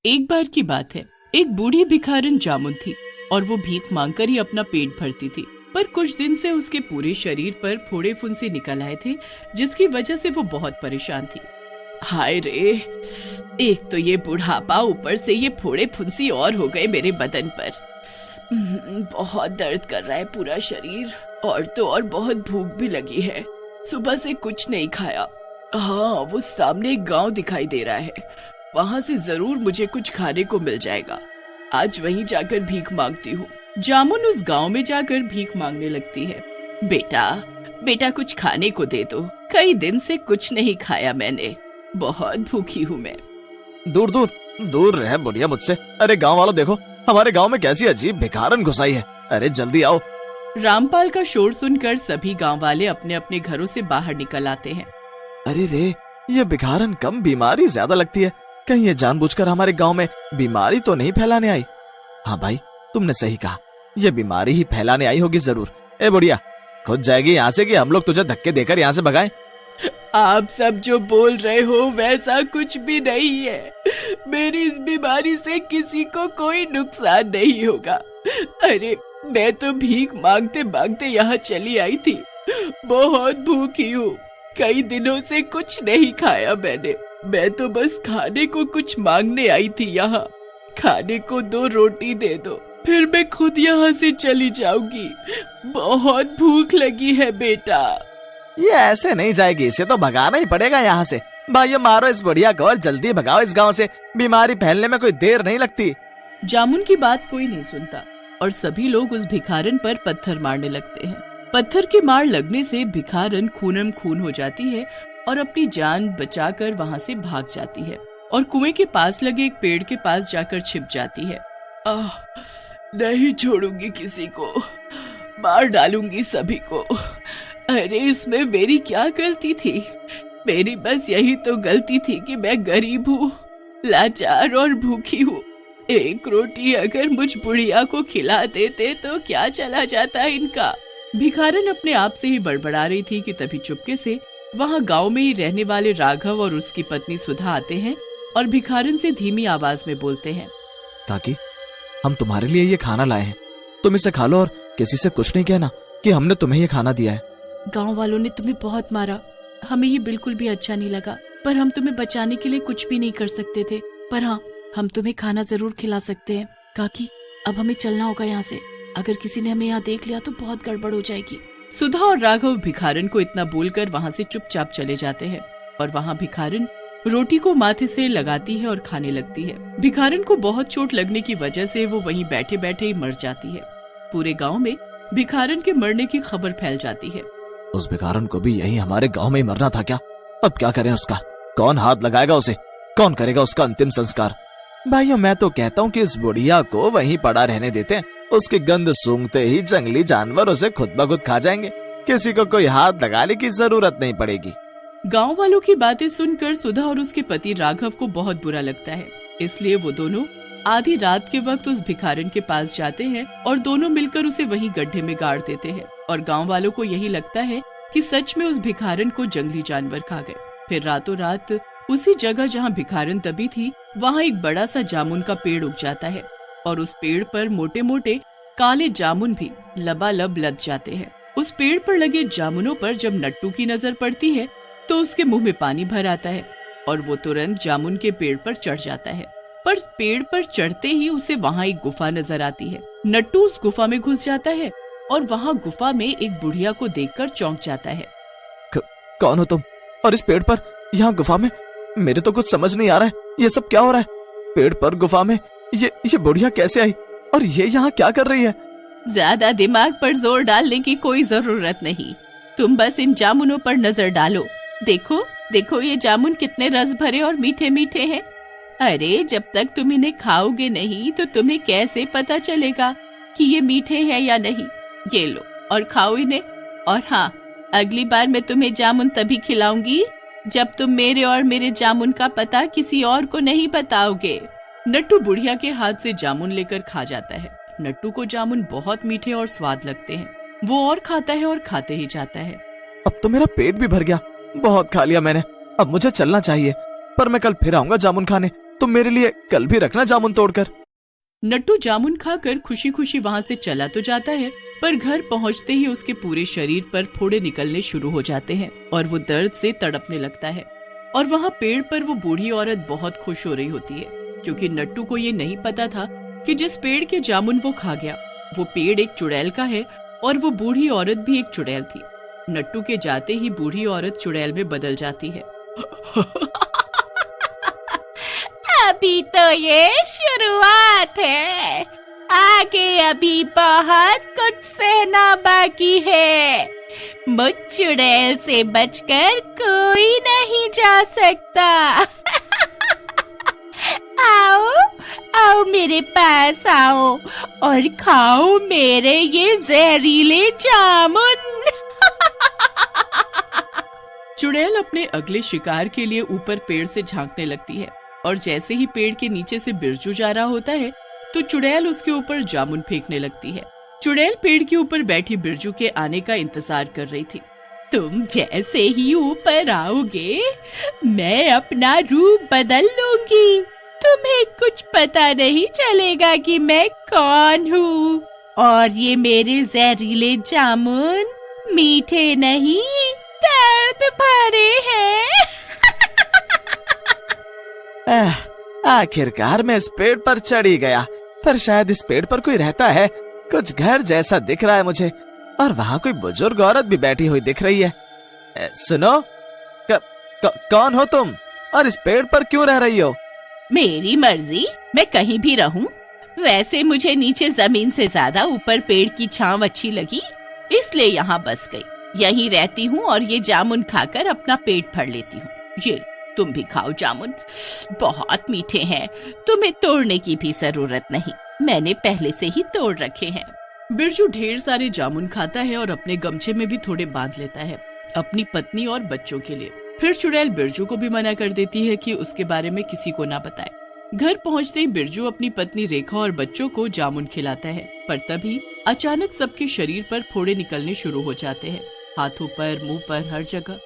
एक बार की बात है, एक बूढ़ी भिखारन जामुन थी और वो भीख मांगकर ही अपना पेट भरती थी। पर कुछ दिन से उसके पूरे शरीर पर फोड़े फुंसी निकल आए थे, जिसकी वजह से वो बहुत परेशान थी। हाय रे, एक तो ये बुढ़ापा, ऊपर से ये फोड़े फुंसी और हो गए मेरे बदन पर। बहुत दर्द कर रहा है पूरा शरीर, और तो और बहुत भूख भी लगी है। सुबह से कुछ नहीं खाया। हाँ, वो सामने एक गांव दिखाई दे रहा है, वहाँ से जरूर मुझे कुछ खाने को मिल जाएगा। आज वहीं जाकर भीख मांगती हूँ। जामुन उस गांव में जाकर भीख मांगने लगती है। बेटा बेटा, कुछ खाने को दे दो, कई दिन से कुछ नहीं खाया मैंने, बहुत भूखी हूँ मैं। दूर दूर दूर रहे बुढ़िया मुझसे। अरे गांव वालों देखो, हमारे गांव में कैसी अजीब भिखारन घुसाई है। अरे जल्दी आओ। रामपाल का शोर सुनकर सभी गांव वाले अपने अपने घरों से बाहर निकल आते हैं। अरे रे, ये भिखारन कम बीमारी ज्यादा लगती है। कहीं ये जानबूझकर हमारे गांव में बीमारी तो नहीं फैलाने आई? हाँ भाई, तुमने सही कहा, ये बीमारी ही फैलाने आई होगी जरूर। ए बुढ़िया, खुद जाएगी यहाँ से कि हम लोग तुझे धक्के देकर यहाँ से भगाएं? आप सब जो बोल रहे हो वैसा कुछ भी नहीं है। मेरी इस बीमारी से किसी को कोई नुकसान नहीं होगा। अरे मैं तो भीख मांगते मांगते यहाँ चली आई थी, बहुत भूखी हूँ, कई दिनों से कुछ नहीं खाया मैंने। मैं तो बस खाने को कुछ मांगने आई थी यहाँ। खाने को 2 रोटी दे दो, फिर मैं खुद यहाँ से चली जाऊंगी। बहुत भूख लगी है बेटा। ये ऐसे नहीं जाएगी, इसे तो भगाना ही पड़ेगा यहाँ से। भाई मारो इस बुढ़िया को और जल्दी भगाओ इस गांव से, बीमारी फैलने में कोई देर नहीं लगती। जामुन की बात कोई नहीं सुनता और सभी लोग उस भिखारन पर पत्थर मारने लगते हैं। पत्थर की मार लगने से भिखारन खूनम खून हो जाती है और अपनी जान बचाकर वहाँ से भाग जाती है और कुएं के पास लगे एक पेड़ के पास जाकर छिप जाती है। नहीं छोड़ूंगी किसी को, मार डालूंगी सभी को। अरे इसमें मेरी क्या गलती थी? मेरी बस यही तो गलती थी कि मैं गरीब हूँ, लाचार और भूखी हूँ। एक रोटी अगर मुझ बुढ़िया को खिला देते तो क्या चला जाता इनका। भिखारन अपने आप से ही बड़बड़ा रही थी कि तभी चुपके से वहाँ गांव में ही रहने वाले राघव और उसकी पत्नी सुधा आते हैं और भिखारन से धीमी आवाज में बोलते हैं। काकी, हम तुम्हारे लिए ये खाना लाए हैं, तुम इसे खा लो और किसी से कुछ नहीं कहना कि हमने तुम्हें ये खाना दिया है। गांव वालों ने तुम्हें बहुत मारा, हमें ये बिल्कुल भी अच्छा नहीं लगा, पर हम तुम्हें बचाने के लिए कुछ भी नहीं कर सकते थे। पर हाँ, हम तुम्हें खाना जरूर खिला सकते हैं। काकी, अब हमें चलना होगा यहाँ से, अगर किसी ने हमें यहाँ देख लिया तो बहुत गड़बड़ हो जाएगी। सुधा और राघव भिखारन को इतना बोलकर वहाँ से चुपचाप चले जाते हैं और वहाँ भिखारन रोटी को माथे से लगाती है और खाने लगती है। भिखारन को बहुत चोट लगने की वजह से वो वहीं बैठे बैठे ही मर जाती है। पूरे गांव में भिखारन के मरने की खबर फैल जाती है। उस भिखारन को भी यही हमारे गांव में ही मरना था क्या? अब क्या करें उसका? कौन हाथ लगाएगा उसे? कौन करेगा उसका अंतिम संस्कार? भाइयों, मैं तो कहता हूँ कि इस बुढ़िया को वहीं पड़ा रहने देते हैं। उसकी गंध सूंघते ही जंगली जानवर उसे खुद ब खुद खा जाएंगे, किसी को कोई हाथ लगाने की जरूरत नहीं पड़ेगी। गांव वालों की बातें सुनकर सुधा और उसके पति राघव को बहुत बुरा लगता है, इसलिए वो दोनों आधी रात के वक्त उस भिखारन के पास जाते हैं और दोनों मिलकर उसे वहीं गड्ढे में गाड़ देते हैं। और गांव वालों को यही लगता है कि सच में उस भिखारन को जंगली जानवर खा गए। फिर रातों रात उसी जगह जहां भिखारन दबी थी, वहां एक बड़ा सा जामुन का पेड़ उग जाता है और उस पेड़ पर मोटे मोटे काले जामुन भी लबालब लद जाते हैं। उस पेड़ पर लगे जामुनों पर जब नट्टू की नजर पड़ती है तो उसके मुंह में पानी भर आता है और वो तुरंत जामुन के पेड़ पर चढ़ जाता है। पर पेड़ पर चढ़ते ही उसे वहाँ एक गुफा नजर आती है। नट्टू उस गुफा में घुस जाता है और वहाँ गुफा में एक बुढ़िया को देखकर चौंक जाता है। कौन हो तुम? और इस पेड़ पर, यहाँ गुफा में? मेरे तो कुछ समझ नहीं आ रहा है, ये सब क्या हो रहा है? पेड़ पर, गुफा में, ये बुढ़िया कैसे आई और ये यहाँ क्या कर रही है? ज्यादा दिमाग पर जोर डालने की कोई जरूरत नहीं, तुम बस इन जामुनों पर नजर डालो। देखो देखो, ये जामुन कितने रस भरे और मीठे मीठे हैं। अरे जब तक तुम इन्हें खाओगे नहीं तो तुम्हें कैसे पता चलेगा कि ये मीठे हैं या नहीं। ये लो और खाओ इन्हें। और हाँ, अगली बार मैं तुम्हें जामुन तभी खिलाऊंगी जब तुम मेरे और मेरे जामुन का पता किसी और को नहीं बताओगे। नट्टू बुढ़िया के हाथ से जामुन लेकर खा जाता है। नट्टू को जामुन बहुत मीठे और स्वाद लगते हैं। वो और खाता है और खाते ही जाता है। अब तो मेरा पेट भी भर गया, बहुत खा लिया मैंने, अब मुझे चलना चाहिए, पर मैं कल फिर आऊंगा जामुन खाने। तुम मेरे लिए कल भी रखना जामुन तोड़कर। नट्टू जामुन खाकर खुशी खुशी वहाँ से चला तो जाता है, पर घर पहुँचते ही उसके पूरे शरीर पर फोड़े निकलने शुरू हो जाते हैं और वो दर्द से तड़पने लगता है। और वहाँ पेड़ पर वो बूढ़ी औरत बहुत खुश हो रही होती है, क्योंकि नट्टू को ये नहीं पता था कि जिस पेड़ के जामुन वो खा गया वो पेड़ एक चुड़ैल का है और वो बूढ़ी औरत भी एक चुड़ैल थी। नट्टू के जाते ही बूढ़ी औरत चुड़ैल में बदल जाती है। अभी तो ये शुरुआत है, आगे अभी बहुत कुछ सहना बाकी है। मुझ चुड़ैल से बचकर कोई नहीं जा सकता। आओ आओ मेरे पास आओ और खाओ मेरे ये जहरीले जामुन। चुड़ैल अपने अगले शिकार के लिए ऊपर पेड़ से झांकने लगती है और जैसे ही पेड़ के नीचे से बिरजू जा रहा होता है तो चुड़ैल उसके ऊपर जामुन फेंकने लगती है। चुड़ैल पेड़ के ऊपर बैठी बिरजू के आने का इंतजार कर रही थी। तुम जैसे ही ऊपर आओगे मैं अपना रूप बदल लूंगी। तुम्हें कुछ पता नहीं चलेगा कि मैं कौन हूँ। और ये मेरे जहरीले जामुन मीठे नहीं दर्द भरे हैं। आखिरकार मैं इस पेड़ पर चढ़ी गया, पर शायद इस पेड़ पर कोई रहता है। कुछ घर जैसा दिख रहा है मुझे और वहाँ कोई बुजुर्ग औरत भी बैठी हुई दिख रही है। सुनो, कौन हो तुम और इस पेड़ पर क्यों रह रही हो? मेरी मर्जी, मैं कहीं भी रहूं। वैसे मुझे नीचे जमीन से ज्यादा ऊपर पेड़ की छांव अच्छी लगी, इसलिए यहाँ बस गई। यहीं रहती हूँ और ये जामुन खाकर अपना पेट भर लेती हूँ। ये तुम भी खाओ जामुन, बहुत मीठे हैं। तुम्हें तोड़ने की भी जरूरत नहीं, मैंने पहले से ही तोड़ रखे हैं। बिरजू ढेर सारे जामुन खाता है और अपने गमछे में भी थोड़े बांध लेता है अपनी पत्नी और बच्चों के लिए। फिर चुड़ैल बिरजू को भी मना कर देती है कि उसके बारे में किसी को ना बताए। घर पहुंचते ही बिरजू अपनी पत्नी रेखा और बच्चों को जामुन खिलाता है, पर तभी अचानक सबके शरीर पर फोड़े निकलने शुरू हो जाते हैं, हाथों पर, मुंह पर, हर जगह।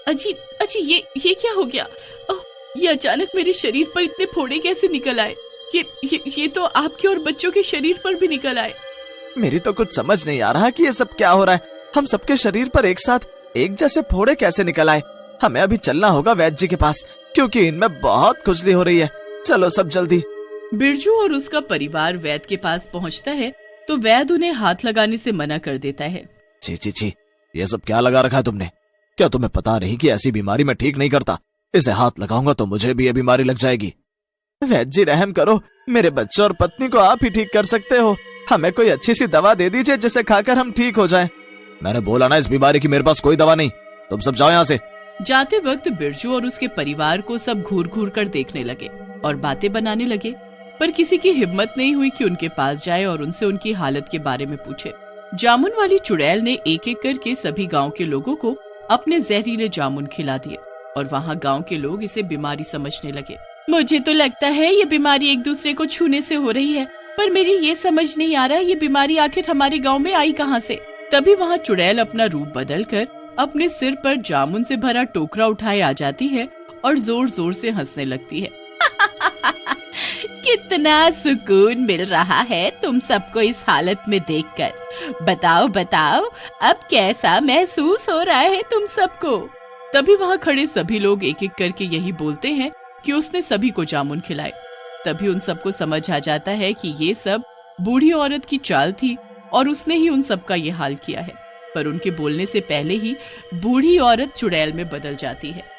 अजी अजी ये क्या हो गया? ये अचानक मेरे शरीर पर इतने फोड़े कैसे निकल आए? ये तो आपके और बच्चों के शरीर पर भी निकल आए। मेरी तो कुछ समझ नहीं आ रहा कि ये सब क्या हो रहा है। हम सबके शरीर पर एक साथ एक जैसे फोड़े कैसे निकल आए? हमें अभी चलना होगा वैद्य जी के पास, क्योंकि इनमें बहुत खुजली हो रही है। चलो सब जल्दी। बिरजू और उसका परिवार वैद्य के पास पहुंचता है तो वैद्य उन्हें हाथ लगाने से मना कर देता है। छी, ये सब क्या लगा रखा है तुमने? क्या तुम्हें पता नहीं कि ऐसी बीमारी मैं ठीक नहीं करता? इसे हाथ लगाऊंगा तो मुझे भी ये बीमारी लग जाएगी। वैद्य जी रहम करो, मेरे बच्चों और पत्नी को आप ही ठीक कर सकते हो। हमें कोई अच्छी सी दवा दे दीजिए जिसे खाकर हम ठीक हो जाएं। मैंने बोला ना इस बीमारी की मेरे पास कोई दवा नहीं। तुम सब जाओ यहाँ से। जाते वक्त बिरजू और उसके परिवार को सब घूर घूर कर देखने लगे और बातें बनाने लगे, पर किसी की हिम्मत नहीं हुई कि उनके पास जाए और उनसे उनकी हालत के बारे में पूछे। जामुन वाली चुड़ैल ने एक एक करके सभी गांव के लोगों को अपने जहरीले जामुन खिला दिए और वहाँ गांव के लोग इसे बीमारी समझने लगे। मुझे तो लगता है ये बीमारी एक दूसरे को छूने से हो रही है, पर मेरी ये समझ नहीं आ रहा ये बीमारी आखिर हमारे गांव में आई कहाँ से? तभी वहाँ चुड़ैल अपना रूप बदलकर अपने सिर पर जामुन से भरा टोकरा उठाए आ जाती है और जोर जोर से हंसने लगती है। कितना सुकून मिल रहा है तुम सबको इस हालत में देखकर। बताओ बताओ, अब कैसा महसूस हो रहा है तुम सबको? तभी वहाँ खड़े सभी लोग एक एक करके यही बोलते हैं कि उसने सभी को जामुन खिलाए। तभी उन सबको समझ आ जाता है कि ये सब बूढ़ी औरत की चाल थी और उसने ही उन सबका ये हाल किया है। पर उनके बोलने से पहले ही बूढ़ी औरत चुड़ैल में बदल जाती है।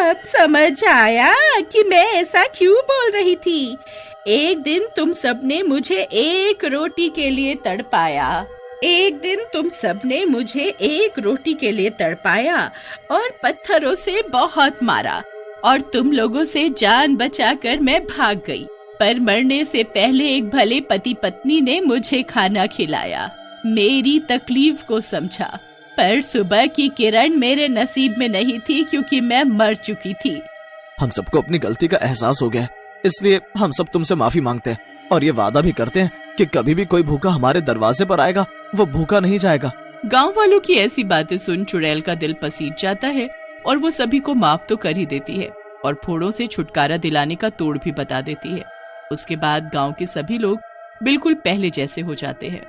अब समझ आया कि मैं ऐसा क्यों बोल रही थी। एक दिन तुम सबने मुझे एक रोटी के लिए तड़पाया और पत्थरों से बहुत मारा और तुम लोगों से जान बचाकर मैं भाग गई। पर मरने से पहले एक भले पति पत्नी ने मुझे खाना खिलाया, मेरी तकलीफ को समझा। पर सुबह की किरण मेरे नसीब में नहीं थी क्योंकि मैं मर चुकी थी। हम सबको अपनी गलती का एहसास हो गया, इसलिए हम सब तुमसे माफी मांगते हैं और ये वादा भी करते हैं कि कभी भी कोई भूखा हमारे दरवाजे पर आएगा वो भूखा नहीं जाएगा। गांव वालों की ऐसी बातें सुन चुड़ैल का दिल पसीज जाता है और वो सभी को माफ तो कर ही देती है, और फोड़ों से छुटकारा दिलाने का तोड़ भी बता देती है। उसके बाद गांव के सभी लोग बिल्कुल पहले जैसे हो जाते हैं।